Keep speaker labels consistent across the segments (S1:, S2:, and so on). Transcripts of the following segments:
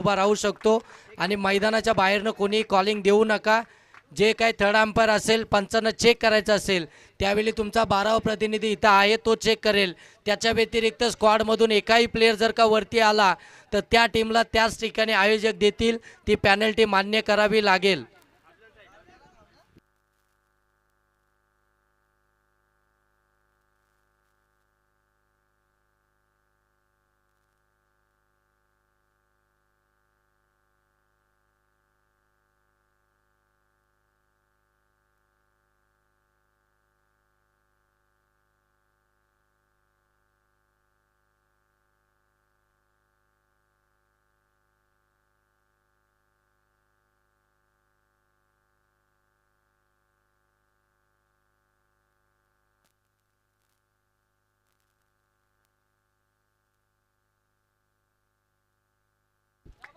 S1: उभा राहू शकतो आणि मैदानाच्या बाहेरनं कोणी कॉलिंग देऊ नका. जे काही थर्ड अंपायर असेल पंचांना चेक करायचं असेल त्यावेळी तुमचा 12वा प्रतिनिधी इथं आहे तो चेक करेल. त्याच्या व्यतिरिक्त स्क्वॉडमधून एकाही प्लेयर जर का वरती आला तर त्या टीमला त्याच ठिकाणी आयोजक देतील ती पॅनल्टी मान्य करावी लागेल.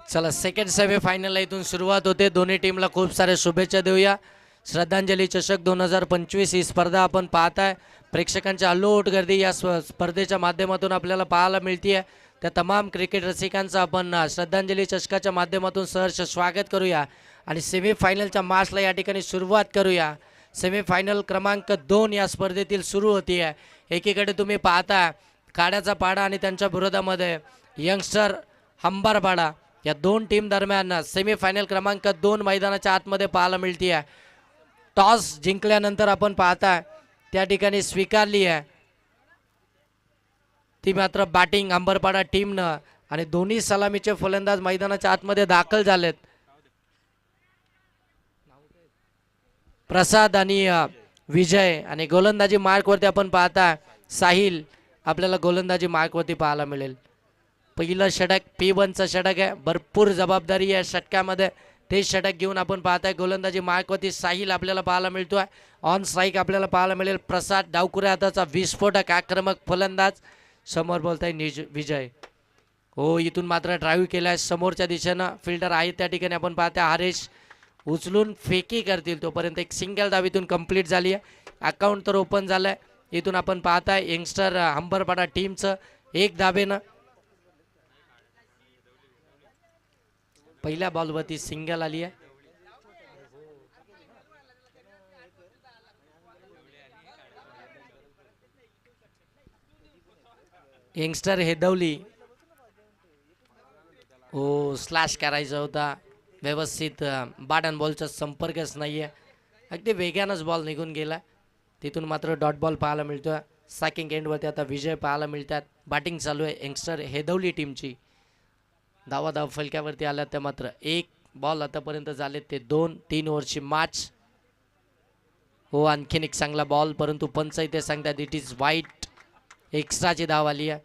S1: चला सेकंड सेमी फायनल इथून सुरुवात होते. दोन्ही टीमला खूप साऱ्या शुभेच्छा देऊया. श्रद्धांजली चषक 2025 ही स्पर्धा आपण पाहताय. प्रेक्षकांच्या अल्लोट गर्दी या स्पर्धेच्या माध्यमातून आपल्याला पाहायला मिळते. त्या तमाम क्रिकेट रसिकांचं आपण श्रद्धांजली चषकाच्या माध्यमातून सहर्ष स्वागत करूया आणि सेमीफायनलच्या मॅचला या ठिकाणी सुरुवात करूया. सेमीफायनल क्रमांक 2 या स्पर्धेतील सुरू होती आहे. एकीकडे तुम्ही पाहता काड्याचा पाडा आणि त्यांच्या विरोधामध्ये यंगस्टर हंबारपाडा या दोन टीम दरम्यान सेमीफायनल क्रमांक 2 मैदानाच्या आतमध्ये पाहायला मिळते आहे. टॉस जिंकल्यानंतर आपण पाहता त्या ठिकाणी स्वीकारली आहे ती मात्र बॅटिंग अंबरपाडा टीमनं आणि दोन्ही सलामीचे फलंदाज मैदानाच्या आतमध्ये दाखल झालेत. प्रसाद आणि विजय आणि गोलंदाजी मार्कवरती आपण पाहता साहिल आपल्याला गोलंदाजी मार्कवरती पाहायला मिळेल. पहिलं षटक P1चं षटक आहे. भरपूर जबाबदारी आहे षटकामध्ये. ते षटक घेऊन आपण पाहताय गोलंदाजी मार्कवरती साहिल आपल्याला पाहायला मिळतोय. ऑन स्ट्राईक आपल्याला पाहायला मिळेल प्रसाद. डावकुऱ्या हाताचा विस्फोटक आक्रमक फलंदाज. समोर बोलताय विजय. हो इथून मात्र ड्राईव्ह केलाय समोरच्या दिशेनं फिल्डर आहे त्या ठिकाणी आपण पाहताय हरेश उचलून फेकी करतील तोपर्यंत एक सिंगल धाव इथून कंप्लीट झाली आहे. अकाउंट तर ओपन झालंय. इथून आपण पाहताय यंगस्टर हंबरपाडा टीमचं एक धावेनं पहिल्या बॉलवरती सिंगल आली आहे. यंगस्टर हेदवली हो स्लॅश करायचा होता व्यवस्थित बॅट अँड बॉलचा संपर्कच नाही आहे. अगदी वेगानंच बॉल निघून गेला. तिथून मात्र डॉट बॉल पाहायला मिळतोय. सेकंड एंडवरती आता विजय पाहायला मिळतात. बॅटिंग चालू आहे यंगस्टर हेदवली टीमची. धाव फलक्यावरती आल्या त्या मात्र एक बॉल आतापर्यंत झाले ते 2-3 ओव्हरची मॅच. हो आणखीन एक चांगला बॉल परंतु पंच इथे सांगतात इट इज वाईट. एक्स्ट्राची धाव आली आहे.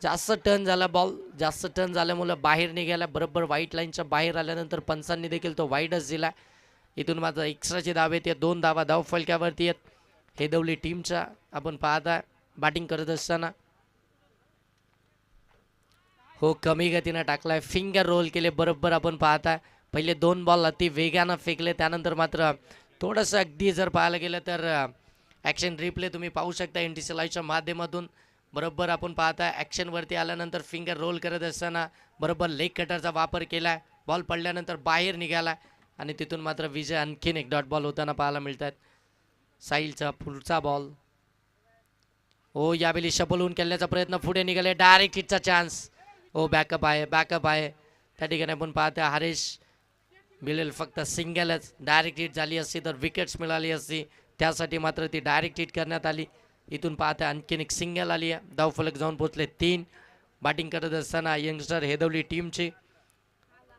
S1: जास्त टर्न झाला बॉल. जास्त टर्न झाल्यामुळे बाहेर निघाला. बरोबर व्हाईट लाईनच्या बाहेर आल्यानंतर पंचांनी देखील तो वाईटच दिला. इथून मात्र एक्स्ट्राची धाव येते. 2 धावा धाव फलक्यावरती आहेत हेदवली टीमच्या. आपण पाहता बॅटिंग करत असताना हो कमी गतीनं टाकलाय. फिंगर रोल केले बरोबर आपण पाहता. पहिले 2 बॉल अति वेगानं फेकले त्यानंतर मात्र थोडंसं अगदी जर पाहायला गेलं तर ॲक्शन रिप्ले तुम्ही पाहू शकता NTC लाईव्हच्या माध्यमातून. बरोबर आपण पाहता ॲक्शनवरती आल्यानंतर फिंगर रोल करत असताना बरोबर लेग कटरचा वापर केला. बॉल पडल्यानंतर बाहेर निघाला आणि तिथून मात्र विजय आणखीन एक डॉट बॉल होताना पाहायला मिळतात. साहिलचा पुढचा बॉल हो यावेळी शफल होऊन खेळण्याचा प्रयत्न पुढे निघाले. डायरेक्ट हिटचा चान्स. हो बॅकअप आहे बॅकअप आहे त्या ठिकाणी आपण पाहता हरेश मिळेल फक्त सिंगलच. डायरेक्ट हिट झाली असती तर विकेट्स मिळाली असती त्यासाठी मात्र ती डायरेक्ट हिट करण्यात आली. इथून पाहता आणखीन एक सिंगल आली आहे. धावफलक जाऊन पोहोचले 3. बॅटिंग करत असताना यंगस्टर हेदवली टीमची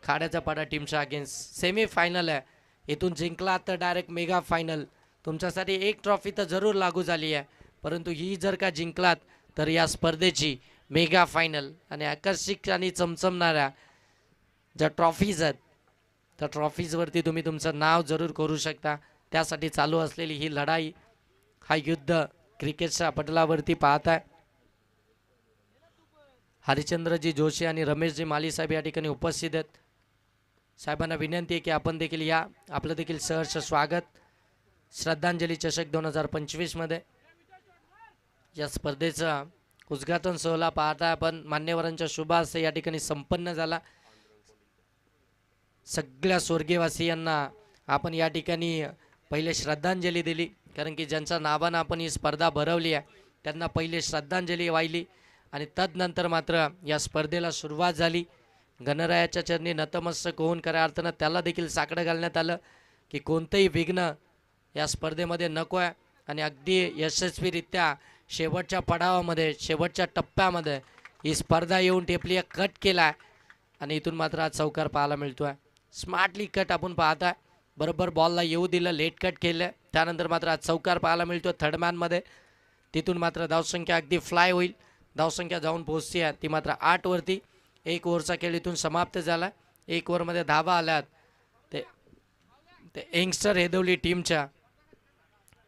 S1: खाड्याचा पाडा टीमच्या अगेन्स्ट सेमीफायनल आहे. इथून जिंकला तर डायरेक्ट मेगा फायनल. तुमच्यासाठी एक ट्रॉफी तर जरूर लागू झाली आहे परंतु ही जर का जिंकलात तर या स्पर्धेची मेगा फायनल आणि आकर्षक आणि चमचमणाऱ्या ज्या ट्रॉफीज आहेत त्या ट्रॉफीजवरती तुम्ही तुमचं नाव जरूर करू शकता. त्यासाठी चालू असलेली ही लढाई हा युद्ध क्रिकेटच्या पटलावरती पाहताय. हरिचंद्रजी जोशी आणि रमेशजी माली साहेब या ठिकाणी उपस्थित आहेत. साहेबांना विनंती आहे की आपण देखील या. आपलं देखील सहर्ष स्वागत श्रद्धांजली चषक 2025 मध्ये. या स्पर्धेचा उद्घाटन सोहळा पाहता आपण मान्यवरांच्या शुभ हस्ते या ठिकाणी संपन्न झाला. सगळ्या स्वर्गीयवासियांना आपण या ठिकाणी पहिले श्रद्धांजली दिली, कारण की ज्यांच्या नावानं आपण ही स्पर्धा भरवली आहे त्यांना पहिले श्रद्धांजली वाहिली आणि तदनंतर मात्र या स्पर्धेला सुरुवात झाली. गणरायाच्या चरणी नतमस्तक होऊन खऱ्या अर्थानं त्याला देखील साकडं घालण्यात आलं की कोणतंही विघ्न या स्पर्धेमध्ये नको आहे आणि अगदी यशस्वीरित्या शेवटच्या पडावामध्ये शेवटच्या टप्प्यामध्ये ही स्पर्धा येऊन टेपली आहे, कट केला आहे आणि इथून मात्र आज चौकार पाहायला मिळतो आहे. स्मार्टली कट आपण पाहत आहे, बरोबर बॉलला येऊ दिलं, लेट कट केलं, त्यानंतर मात्र आज चौकार पाहायला मिळतो थर्ड मॅनमध्ये. तिथून मात्र धावसंख्या अगदी फ्लाय होईल, धावसंख्या जाऊन पोहोचते आहे ती मात्र 8 वरती. 1 ओव्हरचा खेळ इथून समाप्त झाला. 1 ओव्हरमध्ये धावा आल्यात ते यंगस्टर हेदवली टीमच्या,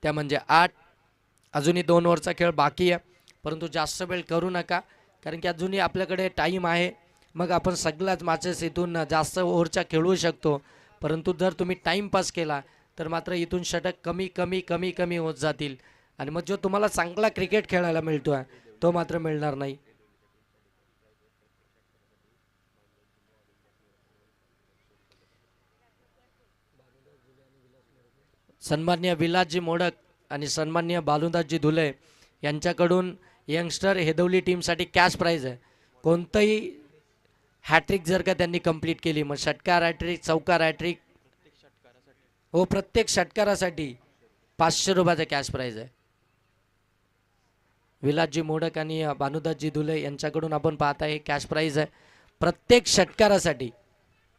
S1: त्या म्हणजे 8. अजूनही 2 ओव्हरचा खेळ बाकी आहे, परंतु जास्त वेळ करू नका कारण की अजूनही आपल्याकडे टाईम आहे. मग आपण सगळ्याच मॅचेस इथून जास्त ओव्हरच्या खेळू शकतो, परंतु जर तुम्ही टाईमपास केला तर मात्र इथून षटक कमी कमी कमी कमी होत जातील आणि मग जो तुम्हाला चांगला क्रिकेट खेळायला मिळतो आहे तो मात्र मिळणार नाही. सन्माननीय विलासजी मोडक आणि सन्माननीय बालुदासजी धुले यांच्याकडून यंगस्टर हेदवली टीमसाठी कॅश प्राईज आहे. कोणतंही हॅट्रिक जर का त्यांनी कंप्लीट केली, मग षटकार हॅट्रिक, चौकार हॅट्रिक, हो प्रत्येक षटकारासाठी 500 रुपयाचा कॅश प्राईज आहे. विलासजी मोडक आणि भानुदासजी धुले यांच्याकडून आपण पाहता हे कॅश प्राईज आहे. प्रत्येक षटकारासाठी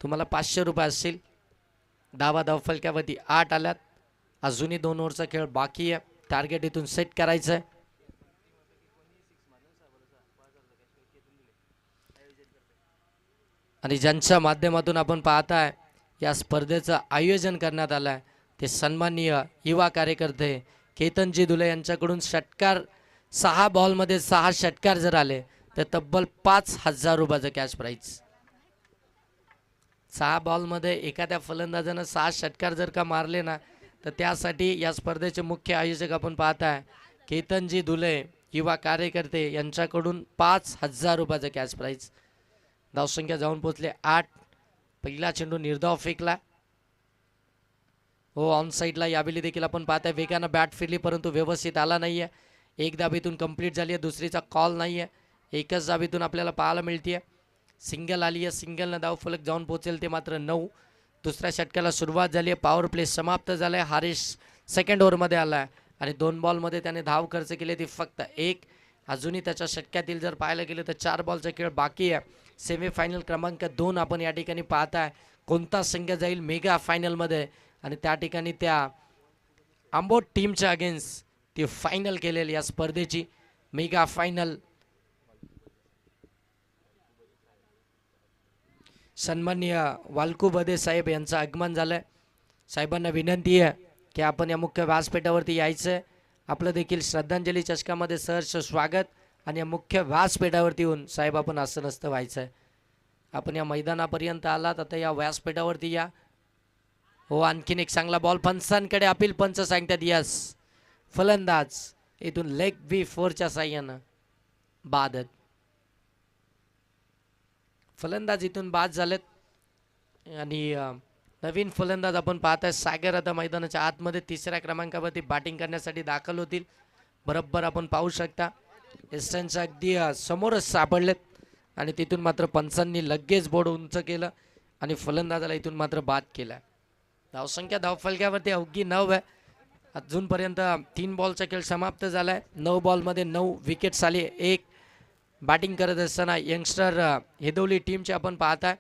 S1: तुम्हाला 500 रुपये असतील. धाव फलक्यावरती 8 आल्यात. अजूनही 2 ओव्हरचा खेळ बाकी आहे. टार्गेट इथून सेट करायचं आहे. आणि ज्यांच्या माध्यमातून आपण पाहताय या स्पर्धेचं आयोजन करण्यात आलं आहे ते सन्माननीय युवा कार्यकर्ते केतनजी धुले यांच्याकडून षटकार 6 बॉलमध्ये 6 षटकार जर आले तर तब्बल 5,000 रुपयाचं कॅश प्राईज. 6 बॉलमध्ये एखाद्या फलंदाजानं 6 षटकार जर का मारले ना तर त्यासाठी या स्पर्धेचे मुख्य आयोजक आपण पाहताय केतनजी धुले युवा कार्यकर्ते यांच्याकडून 5,000 रुपयाचं कॅश प्राईज. धावसंख्या जाऊन पोहोचले 8. पहिला चेंडू निर्धाव फेकला, हो ऑन साईडला. यावेळी देखील आपण पाहताय वेगानं बॅट फिरली परंतु व्यवस्थित आला नाही आहे. एक धाबीतून कंप्लीट झाली आहे, दुसरीचा कॉल नाही आहे. एकच धाबीतून आपल्याला पाहायला मिळते. सिंगल आली आहे, सिंगलनं धाव फलक जाऊन पोहोचेल ते मात्र 9. दुसऱ्या षटकाला सुरुवात झाली आहे. पॉवर प्ले समाप्त झाला आहे. हारिस सेकंड ओव्हरमध्ये आला आहे आणि 2 बॉलमध्ये त्याने धाव खर्च केली ती फक्त 1. अजूनही त्याच्या षटकातील जर पाहायला गेलं तर 4 बॉलचा खेळ बाकी आहे. सेमीफायनल क्रमांक 2 आपण या ठिकाणी पाहताय. कोणता संघ जाईल मेगा फायनलमध्ये आणि त्या ठिकाणी त्या आंबोट टीमच्या अगेन्स्ट ती फायनल केलेली या स्पर्धेची मेगा फायनल. सन्माननीय वालकू बदे साहेब यांचं आगमन झालं आहे. साहेबांना विनंती आहे की आपण या मुख्य व्यासपीठावरती यायचं आहे. आपलं देखील श्रद्धांजली चषकामध्ये सहर्ष स्वागत आणि या मुख्य व्यासपीठावरती येऊन साहेब आपण आसनस्थ व्हायचं आहे. आपण या मैदानापर्यंत आलात, आता या व्यासपीठावरती या. हो आणखीन एक चांगला बॉल पंचांकडे अपील. पंच सांगतात यस. फलंदाज इथून लेग B4च्या साह्यानं बादत. फलंदाज इथून बाद झालेत आणि नवीन फलंदाज आपण पाहताय सागर आता मैदानाच्या आतमध्ये 3ऱ्या क्रमांकावरती बॅटिंग करण्यासाठी दाखल होतील. बरोबर आपण पाहू शकता एस्टनच्या अगदी समोरच सापडलेत आणि तिथून मात्र पंचांनी लगेच बोर्ड उंच केलं आणि फलंदाजाला इथून मात्र बाद केला. धावसंख्या धावफलक्यावरती अवघी 9 आहे. अजूनपर्यंत 3 बॉलचा खेळ समाप्त झाला आहे. 9 बॉलमध्ये 9 विकेट्स आली. 1 बॅटिंग करत असताना यंगस्टर हेदवली टीमचे आपण पाहताय.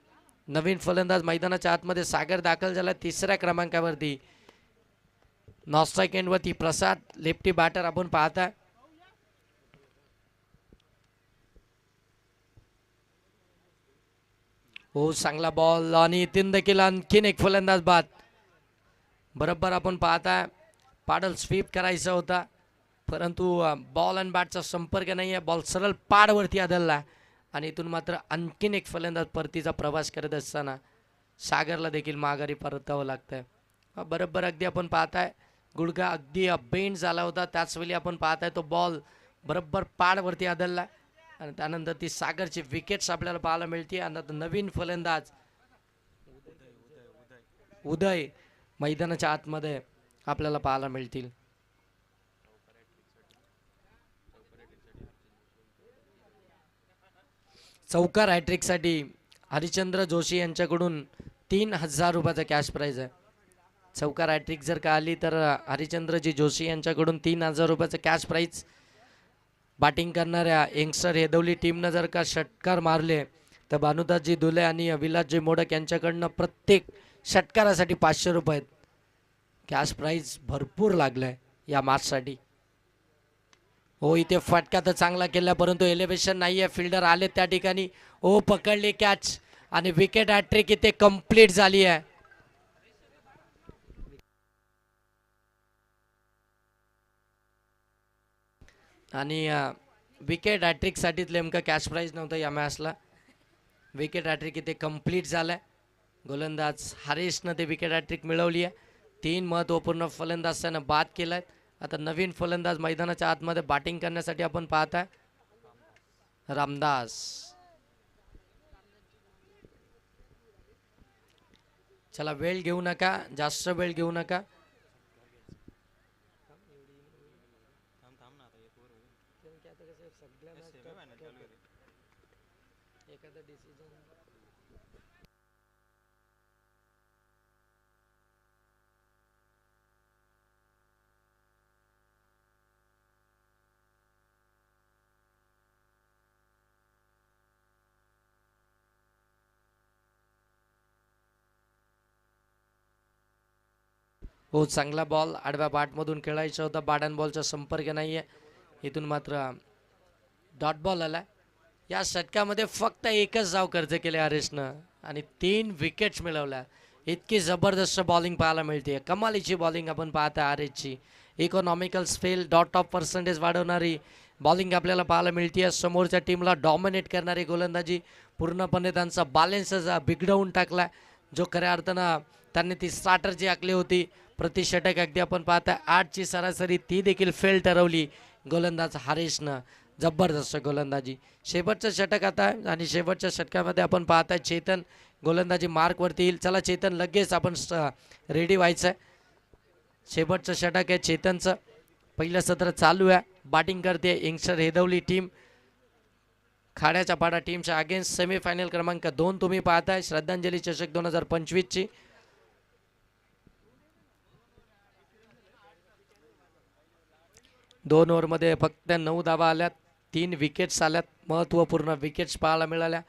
S1: नवीन फलंदाज मैदानाच्या आतमध्ये सागर दाखल झाला 3ऱ्या क्रमांकावरती. नॉर्थ साईड एंडवरती प्रसाद लेफ्टी बॅटर आपण पाहताय. हो चांगला बॉल आणि इथून देखील आणखीन एक फलंदाज बाद. बरोबर आपण पाहताय पाडल स्वीप करायचा होता परंतु बॉल आणि बॅटचा संपर्क नाही आहे. बॉल सरळ पाडवरती आदळला आणि इथून मात्र आणखीन एक फलंदाज परतीचा प्रवास करत असताना सागरला देखील माघारी परतावं लागतंय. बरोबर अगदी आपण पाहताय गुडघा अगदी बेंड झाला होता, त्याचवेळी आपण पाहताय तो बॉल बरोबर पाडवरती आदळला आणि त्यानंतर ती सागरची विकेट्स आपल्याला पाहायला मिळते. आणि नवीन फलंदाज उदय मैदानाच्या आतमध्ये आपल्याला पाहायला मिळतील. चौकार हॅट्रिकसाठी हरिश्चंद्र जोशी यांच्याकडून 3000 रुपयाचा कॅश प्राइज आहे. चौकार हॅट्रिक जर का आली तर हरिश्चंद्रजी जोशी यांच्याकडून 3000 रुपयाचं कॅश प्राइज. बॅटिंग करणाऱ्या यंगस्टर हेदवली टीमनं जर का षटकार मारले तर भानुदासजी दुले आणि विलासजी मोडक यांच्याकडनं प्रत्येक षटकारासाठी 500 रुपये कॅश प्राइज भरपूर लागलाय या मॅचसाठी. हो इथे फटका तर चांगला केला परंतु एलिव्हेशन नाही आहे. फिल्डर आले त्या ठिकाणी. ओ पकडली कॅच आणि विकेट हॅट्रिक इथे कंप्लीट झाली आहे. आणि विकेट हॅट्रिकसाठीच नेमका कॅश प्राइज नव्हता या मॅचला. विकेट हॅट्रिक इथे कंप्लीट झालाय. गोलंदाज हरीशनं ते विकेट हॅट्रिक मिळवली आहे. 3 महत्त्वपूर्ण फलंदाज त्यानं बाद केलाय. आता नवीन फलंदाज मैदानाच्या आतमध्ये बॅटिंग करण्यासाठी आपण पाहताय रामदास. चला वेळ घेऊ नका, जास्त वेळ घेऊ नका. हो चांगला बॉल आडव्या बॅटमधून खेळायचा होता. बॅट अँड बॉलचा संपर्क नाही आहे. इथून मात्र डॉट बॉल आला. या षटकामध्ये फक्त एकच धाव खर्च केले हरीशनं आणि 3 विकेट्स मिळवल्या. इतकी जबरदस्त बॉलिंग पाहायला मिळते. कमालीची बॉलिंग आपण पाहता हरीशची. Economical spell dot of percentage वाढवणारी बॉलिंग आपल्याला पाहायला मिळते. समोरच्या टीमला डॉमिनेट करणारी गोलंदाजी पूर्णपणे त्यांचा बॅलन्स बिघडवून टाकला. जो खऱ्या अर्थानं त्यांनी ती स्टार्टर जी आखली होती प्रतिषटक अगदी आपण पाहता 8ची सरासरी ती देखील फेल ठरवली गोलंदाज हरीशनं. जबरदस्त गोलंदाजी. शेवटचं षटक आता आणि शेवटच्या षटकामध्ये आपण पाहताय चेतन गोलंदाजी मार्कवरती येईल. चला चेतन लगेच आपण रेडी व्हायचं आहे. शेवटचं षटक आहे चेतनचं. पहिलं सत्र चालू आहे. बॅटिंग करते यंगस्टर हेदवली टीम. खाड्याच्या पाडा टीमच्या अगेन्स्ट सेमीफायनल क्रमांक 2 तुम्ही पाहताय श्रद्धांजली चषक 2025ची. दोन ओव्हरमध्ये फक्त 9 धावा आल्यात. 3 विकेट्स आल्यात. महत्त्वपूर्ण विकेट्स पाहायला मिळाल्या.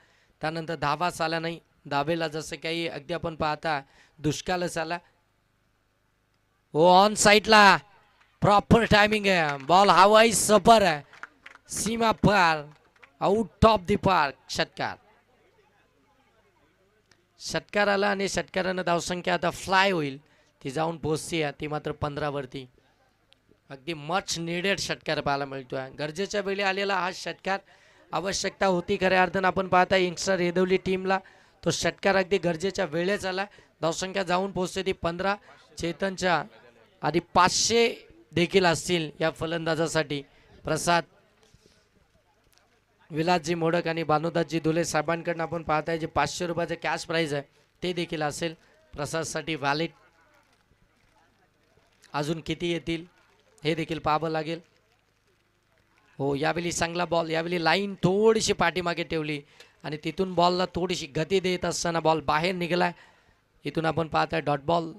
S1: त्यानंतर धावाच आल्या नाही. धावेला जसं काही अगदी आपण पाहता दुष्काळच आला. हो ऑन साईडला प्रॉपर टायमिंग आहे. बॉल हवाई सपर आहे. सीमा पार आउट ऑफ द पार्क. षटकार. षटकार आला आणि षटकारानं धावसंख्या आता फ्लाय होईल. ती जाऊन पोहोचती आहे ती मात्र 15 वरती. अगदी मच निडेड षटकार पाहायला मिळतोय. गरजेच्या वेळी आलेला हा षटकार आवश्यकता होती खऱ्या अर्थानं आपण पाहता यंगस्टर हेदवली टीमला. तो षटकार अगदी गरजेच्या वेळेस आला. धावसंख्या जाऊन पोहोचते ती 15. चेतनच्या आधी 500 देखील असतील या फलंदाजासाठी. प्रसाद विलासजी मोडक आणि भानुदासजी दुले साहेबांकडून आपण पाहताय जे 500 रुपयाचे कॅश प्राइज आहे ते देखील असेल प्रसादसाठी व्हॅलिड. अजून किती येतील हे देखील पाहावं लागेल. हो यावेळी चांगला बॉल. यावेळी लाईन थोडीशी पाठीमागे ठेवली आणि तिथून बॉलला थोडीशी गती देत असताना बॉल बाहेर निघालाय. इथून आपण पाहताय डॉट बॉल.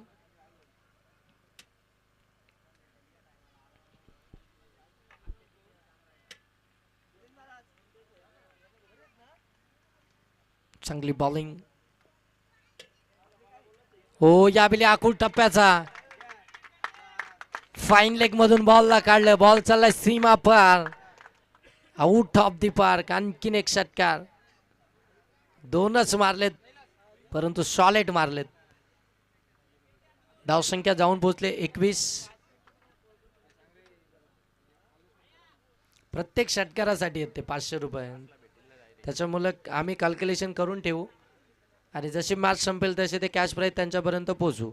S1: चांगली बॉलिंग. हो यावेळी आखूड टप्प्याचा फाईन लेग मधून बॉलला काढलं. बॉल चाललाय सीमा पार आउट ऑफ द पार्क. आणखीन एक षटकार. 2च मारलेत परंतु सॉलिड मारलेत. धावसंख्या जाऊन पोहोचले 21. प्रत्येक षटकारासाठी येते 500 रुपये. त्याच्यामुळे आम्ही कॅल्क्युलेशन करून ठेवू आणि जशी मॅच संपेल तसे ते कॅश प्राइज त्यांच्यापर्यंत पोहोचू.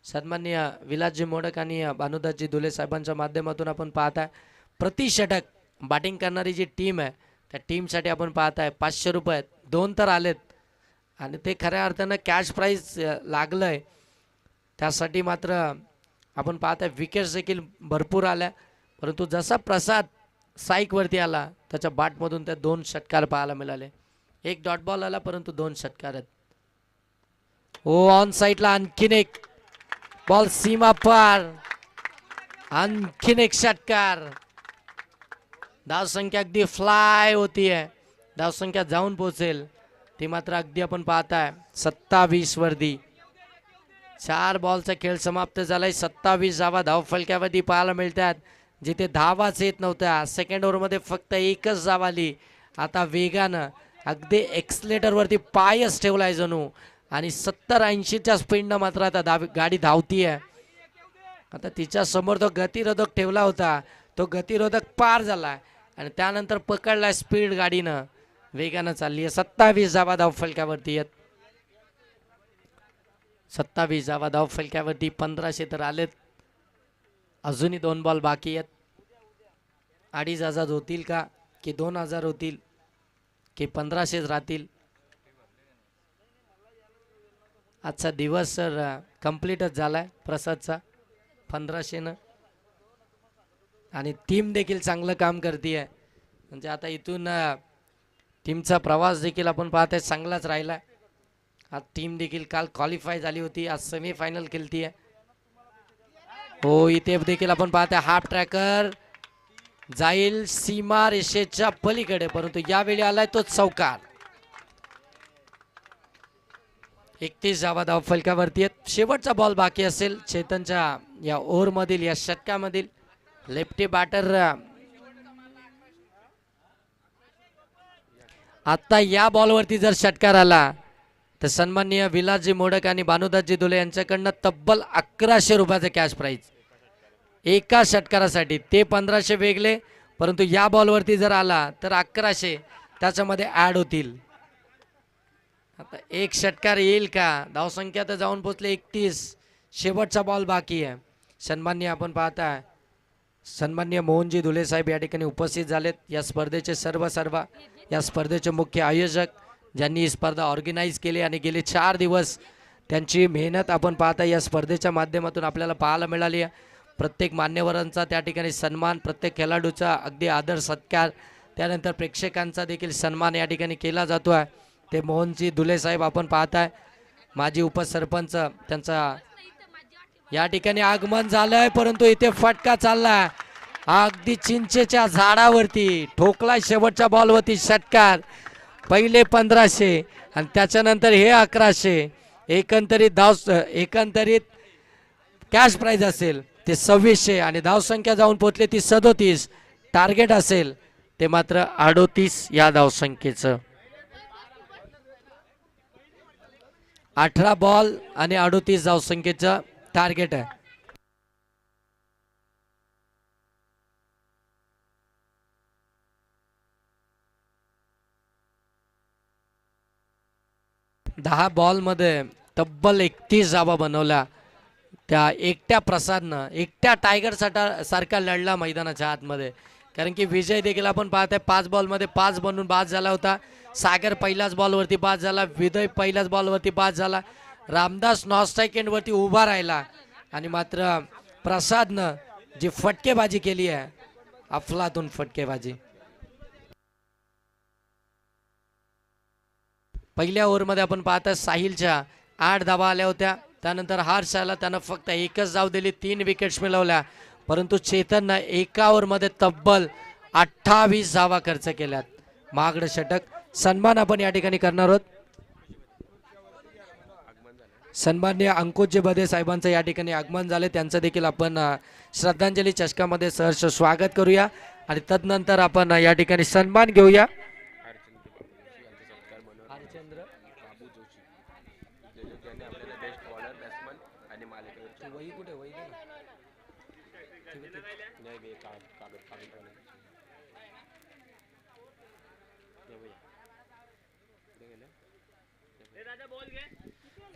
S1: सन्माननीय विलासजी मोडक आणि भानुदासजी दुले साहेबांच्या माध्यमातून आपण पाहताय प्रति षटक बॅटिंग करणारी जी टीम आहे त्या टीमसाठी आपण पाहताय 500 रुपये. 2 तर आलेत आणि ते खऱ्या अर्थानं कॅश प्राइज लागलंय त्यासाठी मात्र आपण पाहताय विकेट्स देखील भरपूर आल्या, परंतु जसा प्रसाद साईकवरती आला त्याच्या बॅटमधून त्या 2 षटकार पाहायला मिळाले. एक डॉट बॉल आला परंतु 2 षटकार आहेत. हो, ऑन साईडला आणखीन एक बॉल सीमा पार, आणखीन एक षटकार. धावसंख्या अगदी फ्लाय होतीये, धावसंख्या जाऊन पोहोचेल ती मात्र अगदी आपण पाहताय 27 वरती. 4 बॉलचा खेळ समाप्त झालाय. 27 धावा धावफलक्यावरती पाहायला मिळतात, जिथे धावाच येत नव्हत्या. सेकंड ओव्हरमध्ये फक्त एकच धाव आली. आता वेगानं अगदी एक्सलेटरवरती पायच ठेवलाय जणू, आणि 70-80च्या स्पीडनं मात्र आता गाडी धावतीये. आता तिच्या समोर तो गतिरोधक ठेवला होता, तो गतिरोधक पार झाला आणि त्यानंतर पकडलाय स्पीड गाडीनं, वेगानं चालली आहे. 27 धावा धावफलक्यावरती आहेत. 27 धावा धावफलक्यावरती 1500 तर आलेत. अजूनही 2 बॉल बाकी आहेत. 2500 होतील का की 2000 होतील की 1500 राहतील. आजचा दिवस सर कंप्लीटच झालाय प्रसादचा 1500 आणि टीम देखील चांगलं काम करते. म्हणजे आता इथून टीमचा प्रवास देखील आपण पाहताय चांगलाच राहिला. आज टीम देखील काल क्वालिफाय झाली होती, आज सेमीफायनल खेळती आहे. हो, इथे देखील आपण पाहताय हाफ ट्रॅकर जाईल सीमा रेषेच्या पलीकडे, परंतु यावेळी आलाय तो चौकार. 31 धावा धावफलकावरती आहेत. शेवटचा बॉल बाकी असेल चेतनच्या या ओव्हरमधील, या षटकामधील. लेफ्टी बॅटर आता या बॉलवरती जर षटकार आला तर सन्माननीय विलासजी मोडक आणि भानुदासजी दुले यांच्याकडनं तब्बल 1100 रुपयाचं कॅश प्राईज एका षटकारासाठी. ते 1500 वेगळे, परंतु या बॉलवरती जर आला तर 1100 त्याच्यामध्ये ऍड होतील. आता एक षटकार येईल का? धावसंख्या तर जाऊन पोचले 31. शेवटचा बॉल बाकी आहे. सन्माननीय आपण पाहताय सन्माननीय मोहनजी धुले साहेब या ठिकाणी उपस्थित झालेत. या स्पर्धेचे सर्व या स्पर्धेचे मुख्य आयोजक, ज्यांनी ही स्पर्धा ऑर्गनाईज केली आणि गेले 4 दिवस त्यांची मेहनत आपण पाहता या स्पर्धेच्या माध्यमातून आपल्याला पाहायला मिळाली आहे. प्रत्येक मान्यवरांचा त्या ठिकाणी सन्मान, प्रत्येक खेळाडूचा अगदी आदर सत्कार, त्यानंतर प्रेक्षकांचा देखील सन्मान या ठिकाणी केला जातो आहे. ते मोहनजी धुले साहेब आपण पाहताय, माजी उपसरपंच, त्यांचा या ठिकाणी आगमन झालंय, परंतु इथे फटका चाललाय अगदी चिंचेच्या झाडावरती. ठोकलाय शेवटच्या बॉलवरती षटकार. पहिले 1500 आणि त्याच्यानंतर हे 1100. एकंदरीत कॅश प्राइज असेल ते 2600 आणि धावसंख्या जाऊन पोहोचले ती 37. टार्गेट असेल ते मात्र 38 या धावसंख्येचं. 18 बॉल आणि 38 धावसंख्येचं टार्गेट आहे. दहा बॉल मध्ये तब्बल 31 धावा बनवल्या त्या एकट्या प्रसादनं. एकट्या टायगर सारखा लढला मैदानाच्या आतमध्ये, कारण की विजय देखील आपण पाहताय 5 बॉलमध्ये 5 बनून बाद झाला होता. सागर पहिल्याच बॉलवरती बाद झाला, विजय पहिल्याच बॉलवरती बाद झाला, रामदास नॉन-स्ट्राईक एंडवरती उभा राहिला आणि मात्र प्रसादनं जी फटकेबाजी केली आहे, अफलातून फटकेबाजी. पहिल्या ओव्हरमध्ये आपण पाहता साहिलच्या 8 धावा आल्या होत्या. त्यानंतर हर्षाला त्यानं फक्त एकच धाव दिली, 3 विकेट्स मिळवल्या, परंतु चेतननं एका ओव्हरमध्ये तब्बल 28 धावा खर्च केल्यात. महागडं षटक. सन्मान आपण या ठिकाणी करणार आहोत. सन्माननीय अंकुशजी बदे साहेबांचं या ठिकाणी आगमन झाले, त्यांचं देखील आपण श्रद्धांजली चषकामध्ये सहर्ष स्वागत करूया आणि तदनंतर आपण या ठिकाणी सन्मान घेऊया.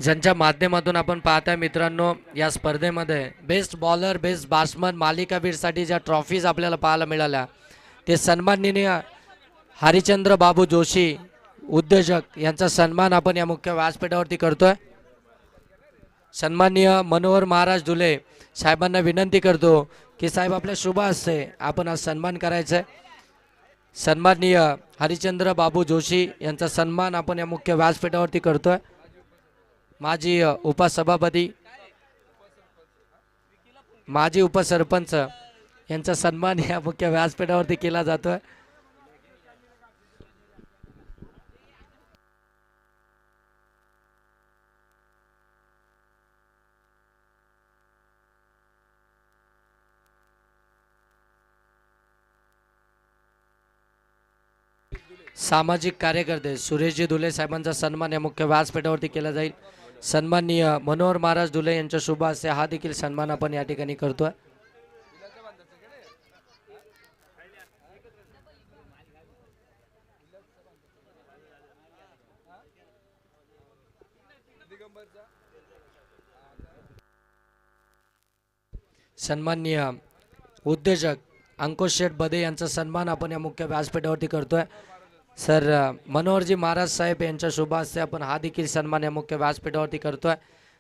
S1: ज्यांच्या माध्यमातून आपण पाहताय मित्रांनो, या स्पर्धेमध्ये बेस्ट बॉलर, बेस्ट बॅट्समन, मालिकावीरसाठी ज्या ट्रॉफीज आपल्याला पाहायला मिळाल्या, ते सन्माननीय हरिचंद्र बाबू जोशी उद्योजक यांचा सन्मान आपण या मुख्य व्यासपीठावरती करतोय. सन्माननीय मनोहर महाराज धुले साहेबांना विनंती करतो की साहेब आपल्या शुभ हस्ते आपण आज सन्मान करायचा आहे. सन्माननीय हरिचंद्र बाबू जोशी यांचा सन्मान आपण या मुख्य व्यासपीठावरती करतोय. माजी उपसभापती माजी उपसरपंच यांचा सन्मान या मुख्य व्यासपीठावरती केला जातोय. सामाजिक कार्यकर्ते सुरेशजी धुले साहेबांचा सन्मान या मुख्य व्यासपीठावरती केला जाईल. सन्माननीय मनोहर महाराज धुले यांच्या शुभ हस्ते हा देखील सन्मान आपण या ठिकाणी करतोय. सन्माननीय उद्योजक अंकुश शेठ बदे यांचा सन्मान आपण या मुख्य व्यासपीठावरती करतोय. सर मनोहरजी महाराज साहेब यांच्या शुभ हस्ते आपण हा देखील सन्मान या मुख्य व्यासपीठावरती करतोय.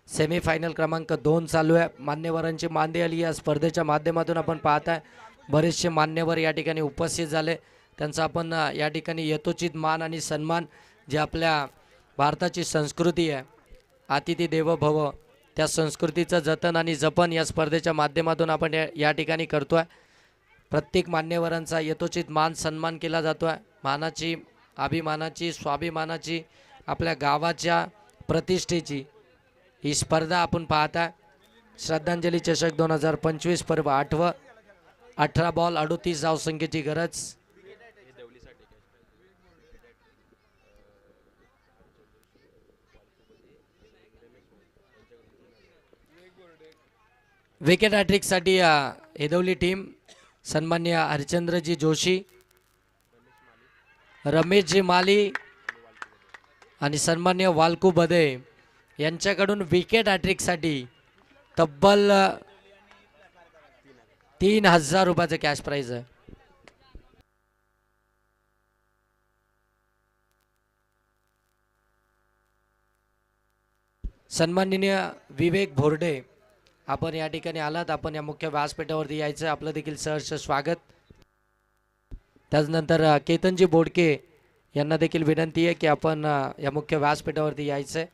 S1: सेमीफायनल क्रमांक 2 चालू आहे. मान्यवरांची मांदी आली या स्पर्धेच्या माध्यमातून आपण पाहताय बरेचसे मान्यवर या ठिकाणी उपस्थित झाले. त्यांचा आपण या ठिकाणी यथोचित मान आणि सन्मान जे आपल्या भारताची संस्कृती आहे अतिथी देवो भव त्या संस्कृतीचं जतन आणि जपन या स्पर्धेच्या माध्यमातून आपण या ठिकाणी करतोय. प्रत्येक मान्यवरांचा यथोचित मान सन्मान केला जातोय. मानाची अभिमानाची स्वाभिमानाची आपल्या गावाच्या प्रतिष्ठेची ही स्पर्धा आपण पाहता. श्रद्धांजली चषक 2025 पर्व 8व 18 बॉल 38 धावसंख्येची गरज. विकेट हॅट्रिकसाठी हेदवली टीम सन्माननीय हरिचंद्रजी जोशी रमेशजी माली आणि सन्माननीय वालकू बदे यांच्याकडून विकेट हॅट्रिकसाठी तब्बल 3000 रुपयाचं कॅश प्राइज आहे. सन्माननीय विवेक भोरडे आपण या ठिकाणी आलात. आपण या मुख्य व्यासपीठावरती यायचं आपलं देखील सहर्ष स्वागत. त्यानंतर केतनजी बोडके यांना देखील विनंती आहे की आपण या मुख्य व्यासपीठावरती यायचं.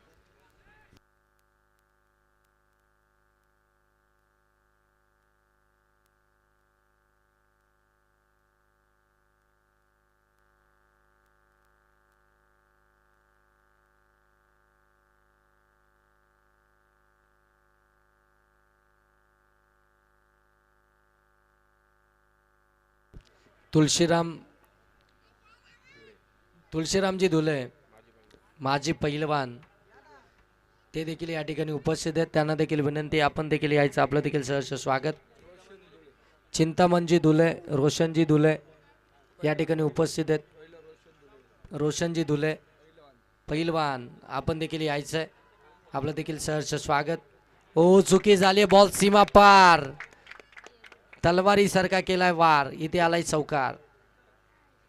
S1: तुलशीरामजी धुले माजी पहिलवान ते देखील या ठिकाणी उपस्थित आहेत. त्यांना देखील विनंती आपण देखील यायचं आपलं देखील सहर्ष स्वागत. चिंतामणजी धुले रोशनजी धुले या ठिकाणी उपस्थित आहेत. रोशनजी धुले पहिलवान आपण देखील यायचं आपलं देखील सहर्ष स्वागत. ओ चुकी झाली बॉल सीमा पार तलवारी सारखा केलाय वार. इथे आलाय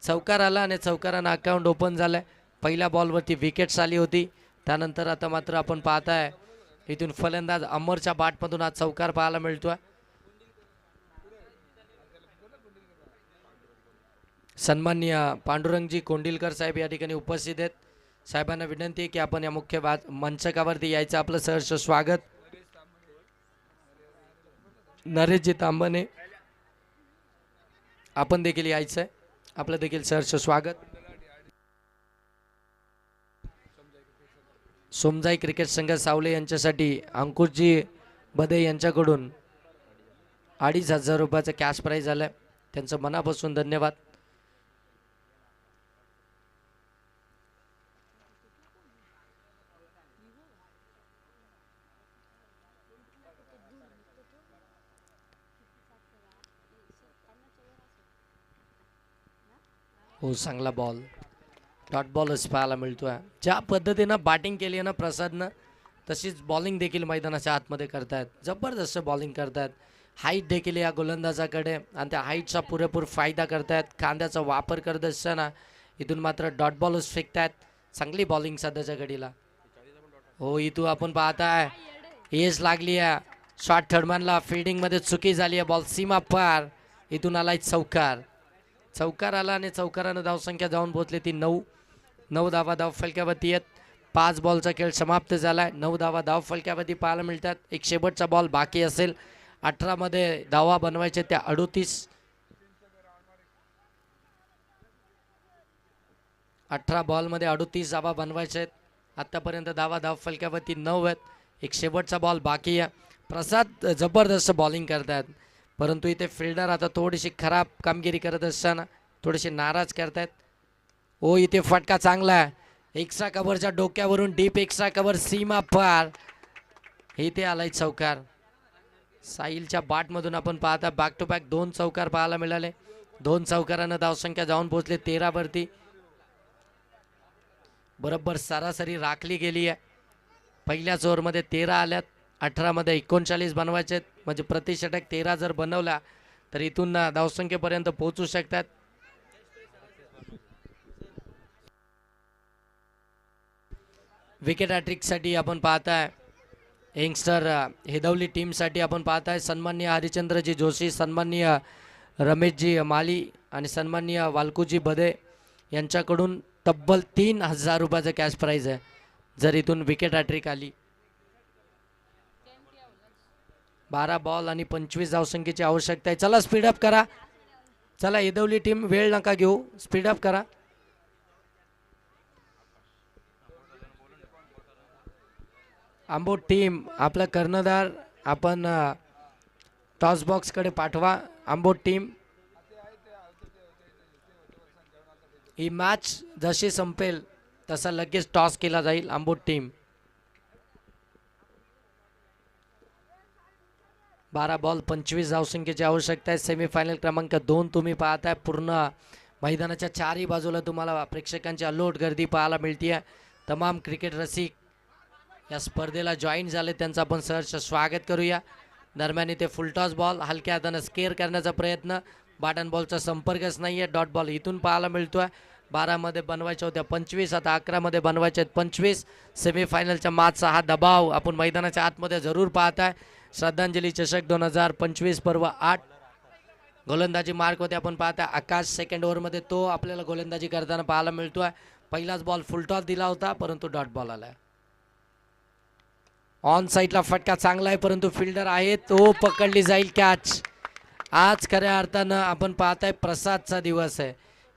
S1: चौकार आला आणि चौकारानं अकाउंट ओपन झालंय. पहिल्या बॉलवरती विकेट्स आली होती. त्यानंतर आता मात्र आपण पाहताय इथून फलंदाज अमरच्या बॅटमधून आज चौकार पाहायला मिळतोय. सन्माननीय पांडुरंगजी कोंडिलकर साहेब या ठिकाणी उपस्थित आहेत. साहेबांना विनंती आहे की आपण या मुख्य मंचकावरती यायचं आपलं सहर्ष स्वागत. नरेशजी तांबणे आपण देखील यायचं आपलं देखील सहर्ष स्वागत. सोमजाई क्रिकेट संघ सावले यांच्यासाठी अंकुशजी बदे यांच्याकडून 2500 रुपयाचं कॅश प्राइज झालंय. त्यांचं मनापासून धन्यवाद. हो चांगला बॉल डॉट बॉलच पाहायला मिळतोय. ज्या पद्धतीनं बॅटिंग केली आहे ना प्रसादनं तशीच बॉलिंग देखील मैदानाच्या आतमध्ये करतायत. जबरदस्त बॉलिंग करतायत. हाईट देखील या गोलंदाजाकडे आणि त्या हाईटचा पुरेपूर फायदा करतायत. खांद्याचा वापर करत असताना इथून मात्र डॉट बॉलच फेकतायत. चांगली बॉलिंग सध्याच्या घडीला. हो इथून आपण पाहताय एज लागली आहे शॉट थर्डमॅनला. फिल्डिंगमध्ये चुकी झाली आहे. बॉल सीमा पार. इथून आलाय चौकार. चौकार आला आणि चौकारानं धावसंख्या जाऊन पोहोचली ती 9 धावा धाव फलक्यावरती आहेत. 5 बॉलचा खेळ समाप्त झालाय. 9 धावा धाव फलक्यावरती पाहायला मिळतात. एक शेवटचा बॉल बाकी असेल. 18 मध्ये धावा बनवायचे त्या 38. 18 बॉलमध्ये 38 धावा बनवायचे आहेत. आतापर्यंत धावा धाव फलक्यावरती 9 आहेत. एक शेवटचा बॉल बाकी आहे. प्रसाद जबरदस्त बॉलिंग करतात, परंतु इथे फिल्डर आता थोडीशी खराब कामगिरी करत असताना थोडेसे नाराज करतायत. ओ इथे फटका चांगला आहे. एक्स्ट्रा कव्हरच्या डोक्यावरून डीप एक्स्ट्रा कव्हर सीमा पार. इथे आलाय चौकार. साहिलच्या बॅटमधून आपण पाहता बॅक टू बॅक 2 चौकार पाहायला मिळाले. 2 चौकारानं धावसंख्या जाऊन पोहोचले 13 वरती. बरोबर सरासरी राखली गेली आहे. पहिल्याच ओव्हरमध्ये 13 आल्यात. 18 मध्ये 39 बनवायचे आहेत. म्हणजे प्रतिषटक 13 जर बनवला तर इथून धावसंख्येपर्यंत पोहोचू शकतात. विकेट हॅट्रिकसाठी आपण पाहताय यंगस्टर हेदवली टीमसाठी आपण पाहताय सन्माननीय हरिचंद्रजी जोशी, सन्माननीय रमेशजी माली आणि सन्माननीय वालकूजी बदे यांच्याकडून तब्बल 3000 रुपयाचं कॅश प्राईज आहे जर इथून विकेट हॅट्रिक आली. 12 बॉल आणि 25 धावसंख्येची आवश्यकता आहे. चला स्पीडअप करा. चला हेदवली टीम वेळ नका घेऊ, स्पीडअप करा. आंबोट टीम आपला कर्णधार आपण टॉस बॉक्सकडे पाठवा. आंबोट टीम ही मॅच जशी संपेल तसा लगेच टॉस केला जाईल. आंबोट टीम 12 बॉल 25 धावसंख्येची आवश्यकता आहे. सेमीफायनल क्रमांक 2 तुम्ही पाहताय. पूर्ण मैदानाच्या चारही बाजूला तुम्हाला प्रेक्षकांची अलोट गर्दी पाहायला मिळते. तमाम क्रिकेट रसिक या स्पर्धेला जॉईन झाले, त्यांचं आपण सहर्ष स्वागत करूया. दरम्यान इथे फुलटॉस बॉल हलक्या हाताने स्केअर करण्याचा प्रयत्न. बॅट बॉलचा संपर्कच नाही आहे. डॉट बॉल इथून पाहायला मिळतोय. 12 मध्ये बनवायच्या होत्या 25, आता 11 मध्ये बनवायच्या आहेत 25. सेमीफायनलच्या मॅचचा हा दबाव आपण मैदानाच्या आतमध्ये जरूर पाहताय. श्रद्धांजली चषक 2025 पर्व 8 गोलंदाजी मार्क होते आपण पाहताय. आकाश सेकंड ओव्हरमध्ये तो आपल्याला गोलंदाजी करताना पाहायला मिळतोय. पहिलाच बॉल फुलटॉस दिला होता परंतु डॉट बॉल आला. ऑन साईडला फटका चांगला आहे परंतु फिल्डर आहे तो पकडली जाईल कॅच. आज खऱ्या अर्थानं आपण पाहताय प्रसादचा दिवस आहे,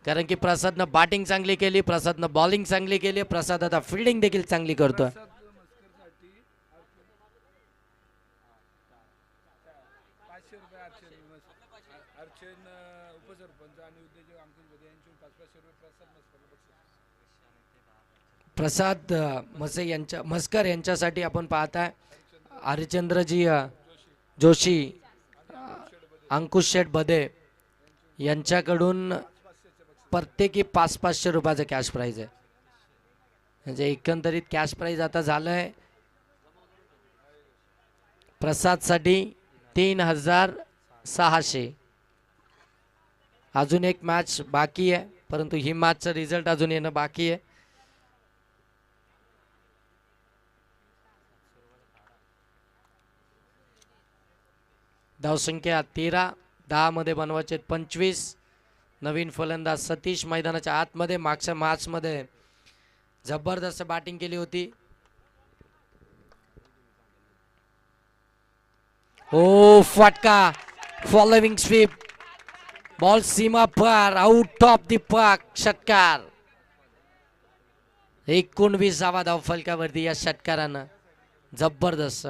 S1: कारण की प्रसादनं बॅटिंग चांगली केली, प्रसादनं बॉलिंग चांगली केली, प्रसाद आता फिल्डिंग देखील चांगली करतोय. प्रसाद मस्कर यांच्यासाठी आपण पाहताय हरिचंद्रजी जोशी, अंकुश शेठ बदे यांच्याकडून प्रत्येकी 500 रुपयाचं कॅश प्राईज आहे. म्हणजे एकंदरीत कॅश प्राईज आता झालंय प्रसादसाठी 3600. अजून एक मॅच बाकी आहे परंतु ही मॅचचा रिझल्ट अजून येणं बाकी आहे. धावसंख्या 13, 10 मध्ये बनवायचे 25. नवीन फलंदाज सतीश मैदानाच्या आतमध्ये. मागच्या मॅच मध्ये जबरदस्त बॅटिंग केली होती. ओ फटका, फॉलोविंग स्वीप, बॉल सीमा पार, आउट ऑफ द पार्क, षटकार. 19 धावा धाव फलकावरती या षटकारानं. जबरदस्त.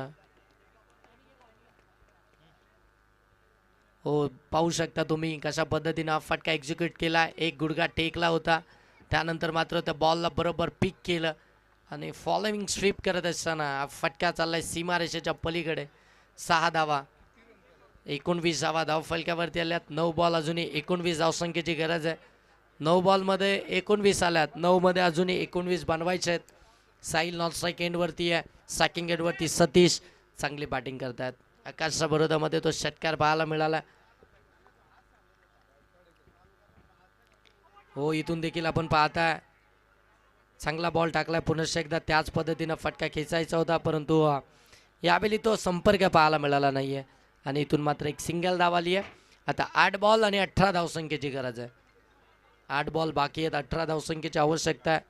S1: हो पाहू शकता तुम्ही कशा पद्धतीने हा फटका एक्झिक्यूट केला. एक गुडघा टेकला होता, त्यानंतर मात्र त्या बॉलला बरोबर पिक केलं आणि फॉलोविंग स्वीप करत असताना हा फटका चाललाय सीमारेषेच्या पलीकडे. 6 धावा, 19 धावा धाव फलकावरती आल्यात. 9 बॉल अजूनही 19 धावसंख्येची गरज आहे. 9 बॉलमध्ये 19 आल्यात. 9 मध्ये अजूनही 19 बनवायचे आहेत. साहिल नॉन स्ट्राईक एंडवरती आहे, स्ट्रायकिंग एंडवरती सतीश चांगली बॅटिंग करतात. आकाशच्या विरोधामध्ये तो षटकार पाहायला मिळाला. हो इथून देखील आपण पाहताय चांगला बॉल टाकलाय. पुनश्च एकदा त्याच पद्धतीनं फटका खेचायचा होता परंतु यावेळी तो संपर्क पाहायला मिळाला नाहीये आणि इथून मात्र एक सिंगल धाव आली आहे. आता 8 बॉल आणि 18 धावसंख्येची गरज आहे. 8 बॉल बाकी आहेत, 18 धावसंख्येची आवश्यकता आहे.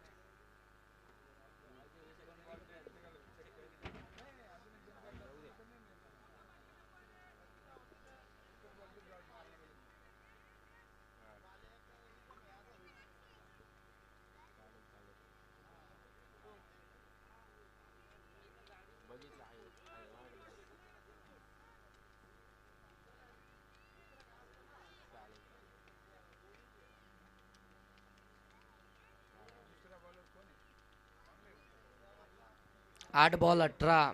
S1: आठ बॉल 18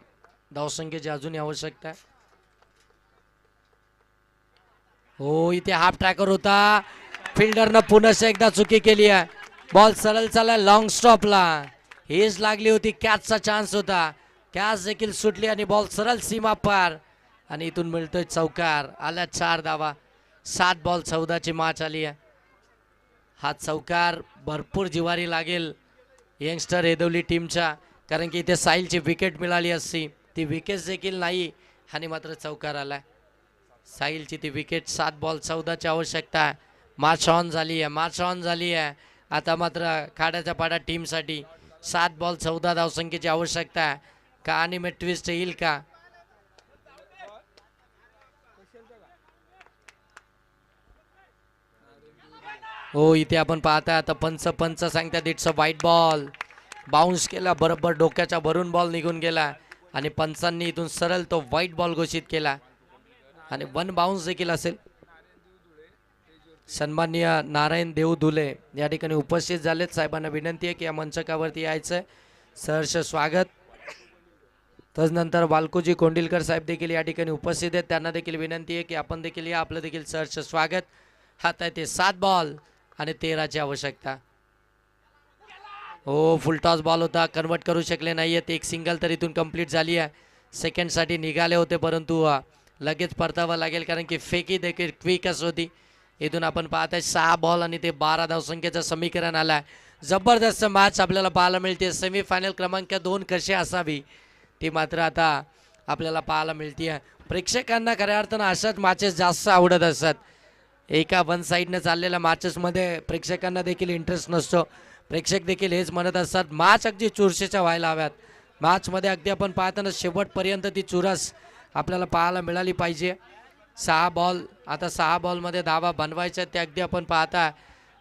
S1: धावसंख्येची अजूनही आवश्यकता आहे. हो, इथे हाफ ट्रॅकर होता, फिल्डरनं पुन्हा एकदा चुकी केली आहे. बॉल सरळ चालला लॉंग स्टॉपला, हेच लागली होती, कॅचचा चान्स होता, कॅच देखील सुटली आणि बॉल सरळ सीमा पार आणि इथून मिळतोय चौकार. आल्या 4 धावा. 7 बॉल 14ची मॅच आली आहे. हा चौकार भरपूर जिवारी लागेल यंगस्टर एदवली टीमच्या, कारण की इथे साहिलची विकेट मिळाली असती, ती विकेट देखील नाही आणि मात्र चौकार आलाय. साहिलची ती विकेट. 7 बॉल 14ची आवश्यकता आहे. मॅच ऑन झाली आहे, मॅच ऑन झाली आहे. आता मात्र खाड्याच्या पाड्या टीमसाठी 7 बॉल 14 धावसंख्येची आवश्यकता आहे. का आणि में ट्विस्ट येईल का? हो, इथे आपण पाहताय आता पंच सांगतात it's a white ball. Bounce केला, बरोबर डोक्याच्या भरून बॉल निघून गेला आणि पंचांनी इथून सरळ तो व्हाईट बॉल घोषित केला आणि 1 बाउन्स देखील असेल. सन्माननीय नारायण देव धुले या ठिकाणी उपस्थित झालेत. साहेबांना विनंती आहे की या मंचकावरती यायचं. सहर्ष स्वागत. तदनंतर वालकोजी कोंडिलकर साहेब देखील या ठिकाणी उपस्थित आहेत, त्यांना देखील विनंती आहे की आपण देखील या, आपलं देखील सहर्ष स्वागत. हात आहे ते 7 बॉल आणि 13ची आवश्यकता. हो, फुलटॉस बॉल होता, कन्वर्ट करू शकले नाही आहेत. एक सिंगल तर इथून कंप्लीट झाली आहे. सेकंडसाठी निघाले होते, परंतु लगेच परतावं लागेल कारण की फेकी देखील क्विकच होती. इथून आपण पाहताय 6 बॉल आणि ते 12 धावसंख्येचं समीकरण आलं आहे. जबरदस्त मॅच आपल्याला पाहायला मिळते. सेमीफायनल क्रमांक 2 कशी असावी ती मात्र आता आपल्याला पाहायला मिळते. प्रेक्षकांना खऱ्या अर्थानं अशाच मॅचेस जास्त आवडत असतात. एका वन साईडनं चाललेल्या मॅचेसमध्ये प्रेक्षकांना देखील इंटरेस्ट नसतो. प्रेक्षक देखील हेच म्हणत असतात मॅच अगदी चुरशीच्या व्हायला हव्यात. मॅचमध्ये अगदी आपण पाहताना शेवटपर्यंत ती चुरस आपल्याला पाहायला मिळाली पाहिजे. 6 बॉल, आता 6 बॉलमध्ये धावा बनवायच्या ते अगदी आपण पाहता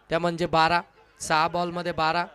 S1: त्या म्हणजे 12. 6 बॉलमध्ये 12.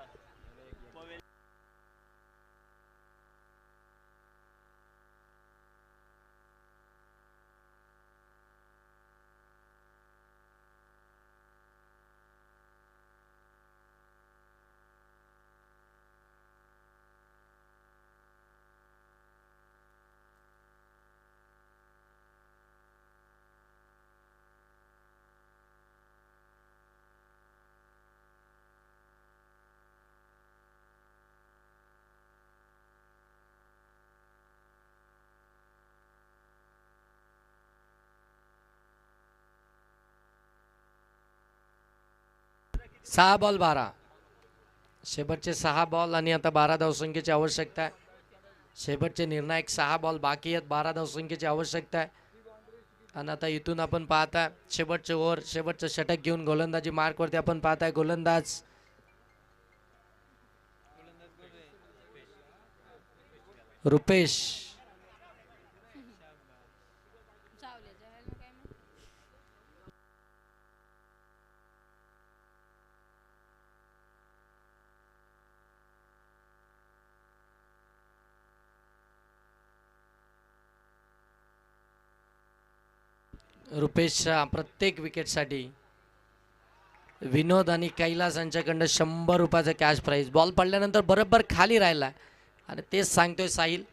S1: सहा बॉल 12. शेवटचे 6 बॉल आणि आता 12 धावसंख्येची आवश्यकता आहे. शेवटचे निर्णायक 6 बॉल बाकी आहेत, 12 धावसंख्येची आवश्यकता आहे. आणि आता इथून आपण पाहता शेवटचे ओव्हर, शेवटचं षटक घेऊन गोलंदाजी मार्कवरती आपण पाहताय गोलंदाज रुपेश. रुपेशच्या प्रत्येक विकेटसाठी विनोद आणि कैलास यांच्याकडनं 100 रुपयाचं कॅश प्राईज. बॉल पडल्यानंतर बरोबर खाली राहिला आणि तेच सांगतोय साहिल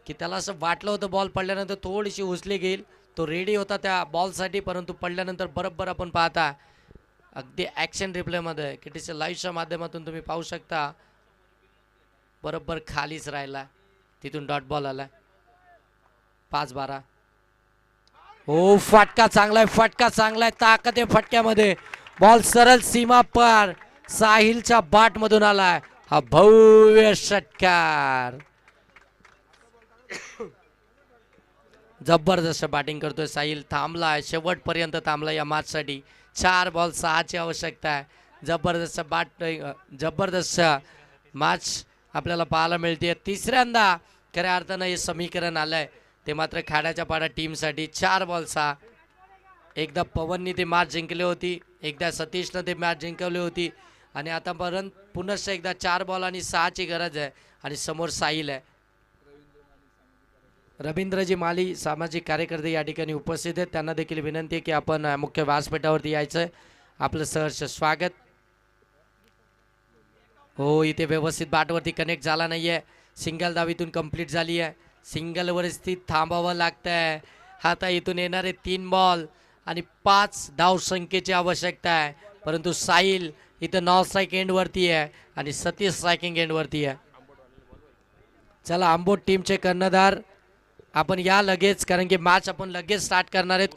S1: की त्याला असं वाटलं होतं बॉल पडल्यानंतर थोडीशी उचली घेईल, तो रेडी होता त्या बॉलसाठी, परंतु पडल्यानंतर बरोबर आपण पाहता अगदी ॲक्शन रिप्लेमध्ये KTC लाईव्हच्या माध्यमातून तुम्ही पाहू शकता बरोबर खालीच राहिला. तिथून डॉट बॉल आला. 5-12. हो, फटका चांगलाय, फटका चांगलाय, ताकद आहे फटक्यामध्ये. बॉल सरळ सीमा पार साहिलच्या बाट मधून आलाय. हा भव्य षटकार. जबरदस्त बॅटिंग करतोय साहिल, थांबलाय शेवटपर्यंत थांबला या मॅचसाठी. 4 बॉल 6ची आवश्यकता आहे. जबरदस्त मॅच आपल्याला पाहायला मिळते. तिसऱ्यांदा खऱ्या अर्थानं हे समीकरण आलंय ते मात्र खाड्याच्या पाड्या टीमसाठी. 4 बॉल 6. एकदा पवननी ते मॅच जिंकली होती, एकदा सतीशनं ते मॅच जिंकवली होती आणि आतापर्यंत पुन्हा एकदा 4 बॉल आणि 6ची गरज आहे. आणि समोर साहिल आहे. रवींद्रजी माली सामाजिक कार्यकर्ते या ठिकाणी उपस्थित आहेत. त्यांना देखील विनंती आहे की आपण मुख्य व्यासपीठावरती यायचं. आपलं सहर्ष स्वागत. हो, इथे व्यवस्थित बॅटवरती कनेक्ट झाला नाहीये. सिंगल धाव इथून कंप्लीट झाली आहे. सिंगलवरती थांबावं लागतंय. आता इथून येणारे 3 बॉल आणि 5 धाव संख्येची आवश्यकता आहे. परंतु साहिल इथं नॉन स्ट्राईक एंडवरती आहे आणि सतीश स्ट्रायकिंग एंडवरती आहे. चला आंबोट टीमचे कर्णधार आपण या लगेच, कारण की मॅच आपण लगेच स्टार्ट करणार आहेत.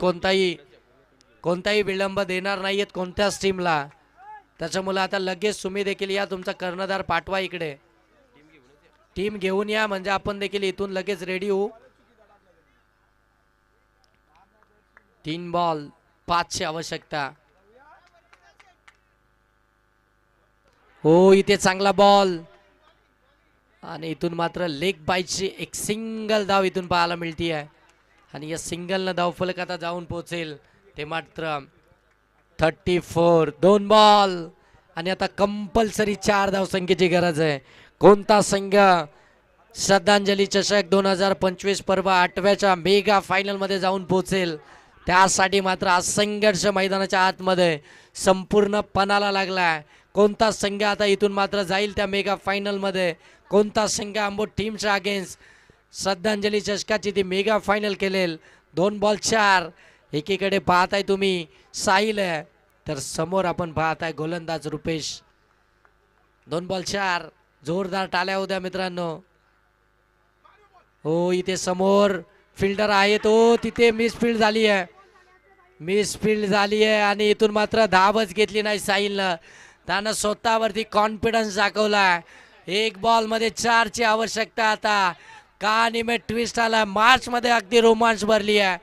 S1: कोणताही विलंब देणार नाही आहेत कोणत्याच टीमला. त्याच्यामुळे आता लगेच तुम्ही देखील या, तुमचा कर्णधार पाठवा इकडे. टीम घेऊन या म्हणजे आपण देखील इथून लगेच रेडी होऊ. 3 बॉल 5ची आवश्यकता. हो, इथे चांगला बॉल आणि इथून मात्र लेग बाईटची एक सिंगल धाव इथून पाहायला मिळते आहे. आणि या सिंगलनं धावफलक आता जाऊन पोहोचेल ते मात्र 34. 2 बॉल आणि आता कंपल्सरी 4 धावसंख्येची गरज आहे. कोणता संघ श्रद्धांजली चषक 2025 पर्व 8व्याच्या मेगा फायनलमध्ये जाऊन पोहोचेल, त्यासाठी मात्र आज संघर्ष मैदानाच्या आतमध्ये संपूर्ण पणाला लागलाय. कोणता संघ आता इथून मात्र जाईल त्या मेगा फायनलमध्ये, कोणता संघ आंबोट टीमच्या अगेन्स्ट श्रद्धांजली चषकाची ती मेगा फायनल केलेल. 2 बॉल 4. एकीकडे पाहताय तुम्ही साहिल आहे, तर समोर आपण पाहताय गोलंदाज रुपेश. 2 बॉल 4. जोरदार टाळ्या होत्या मित्रांनो. हो, इथे समोर फिल्डर आहे तो, तिथे मिसफील्ड झाली आहे आणि इथून मात्र धावच घेतली नाही साहिलनं. त्यानं स्वतःवरती कॉन्फिडन्स दाखवला. 1 बॉल मध्ये 4ची आवश्यकता. आता कहाणी में ट्विस्ट आला. मॅच मध्ये अगदी रोमांच भरली आहे.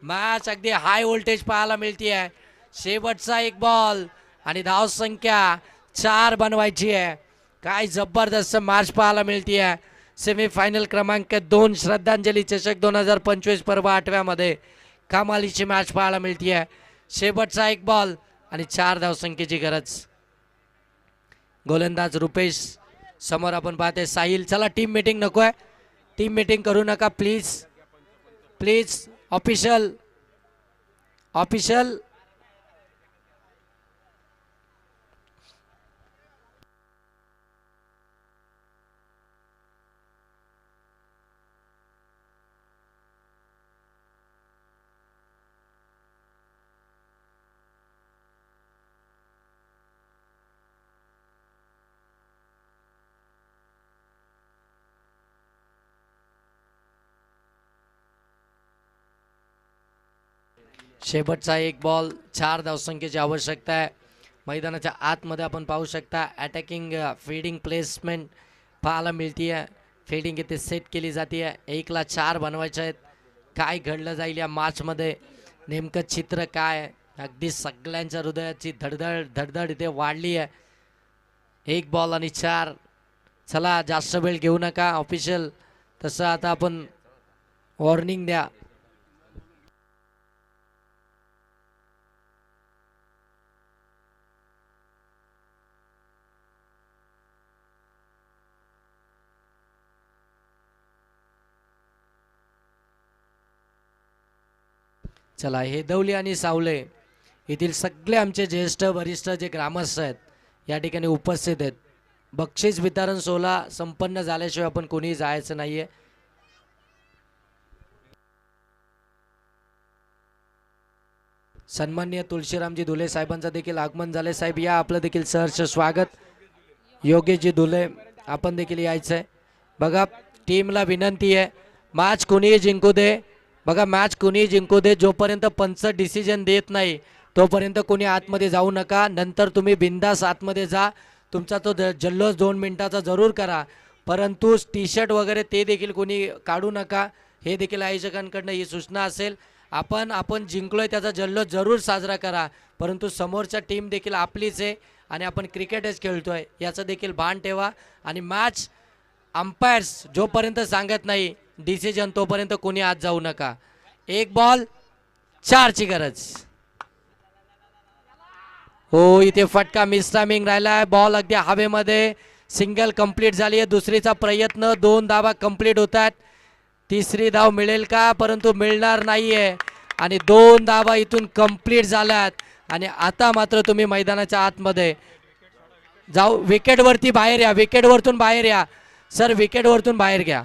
S1: मॅच अगदी हाय व्होल्टेज पाहायला मिळते आहे. शेवटचा 1 बॉल आणि धाव संख्या 4 बनवायची आहे. काय जबरदस्त मॅच पाहायला मिळते आहे. सेमीफायनल क्रमांक 2 श्रद्धांजली चषक 2025 पर्व 8व्यामध्ये कमालीची मॅच पाहायला मिळते आहे. शेवटचा 1 बॉल आणि 4 धावसंख्येची गरज. गोलंदाज रुपेश, समोर आपण पाहते साहिल. चला टीम मीटिंग नको आहे, टीम मीटिंग करू नका प्लीज. ऑफिशियल शेवटचा 1 बॉल 4 धावसंख्येची आवश्यकता आहे. मैदानाच्या आतमध्ये आपण पाहू शकता अटॅकिंग फील्डिंग प्लेसमेंट पाहायला मिळते आहे. फील्डिंग इथे सेट केली जाते आहे. 1 ला 4 बनवायचे आहेत. काय घडलं जाईल या मॅचमध्ये, नेमकं चित्र काय आहे, अगदी सगळ्यांच्या हृदयाची धडधड इथे वाढली आहे. 1 बॉल आणि 4. चला जास्त वेळ घेऊ नका ऑफिशियल, तसं आता आपण वॉर्निंग द्या. चला, हेदवली आणि सावले येथील सगळे आमचे ज्येष्ठ वरिष्ठ जे ग्रामस्थ आहेत या ठिकाणी उपस्थित आहेत. बक्षीस वितरण सोहळा संपन्न झाल्याशिवाय आपण कोणी जायचं नाहीये. सन्माननीय तुळशीरामजी धुले साहेबांचं देखील आगमन झाले. साहेब या, आपलं देखील सहर्ष स्वागत. योगेशजी धुले आपण देखील यायचं आहे. बघा टीमला विनंती आहे, मॅच कोणीही जिंकू दे, बघा मॅच कोणीही जिंकू दे, जोपर्यंत पंच डिसिजन देत नाही तोपर्यंत कोणी आतमध्ये जाऊ नका. नंतर तुम्ही बिंदास आतमध्ये जा, तुमचा तो जल्लोष 2 मिनिटाचा जरूर करा, परंतु टी शर्ट वगैरे ते देखील कोणी काढू नका. हे देखील आयोजकांकडनं ही सूचना असेल. आपण जिंकलोय त्याचा जल्लोष जरूर साजरा करा, परंतु समोरच्या टीम देखील आपलीच आहे आणि आपण क्रिकेटच खेळतोय याचं देखील भान ठेवा. आणि मॅच अंपायर्स जोपर्यंत सांगत नाही डिसिजन तोपर्यंत कोणी आत जाऊ नका. 1 बॉल 4ची गरज. हो, इथे फटका मिस टायमिंग राहिलाय. बॉल अगदी हवेमध्ये. सिंगल कंप्लीट झाली आहे. दुसरीचा प्रयत्न. 2 धावा कंप्लीट होतात. तिसरी धाव मिळेल का? परंतु मिळणार नाहीये आणि 2 धावा इथून कंप्लीट झाल्यात. आणि आता मात्र तुम्ही मैदानाच्या आतमध्ये जाऊ. विकेटवरती बाहेर या. विकेटवरतून बाहेर या सर. विकेटवरतून बाहेर घ्या.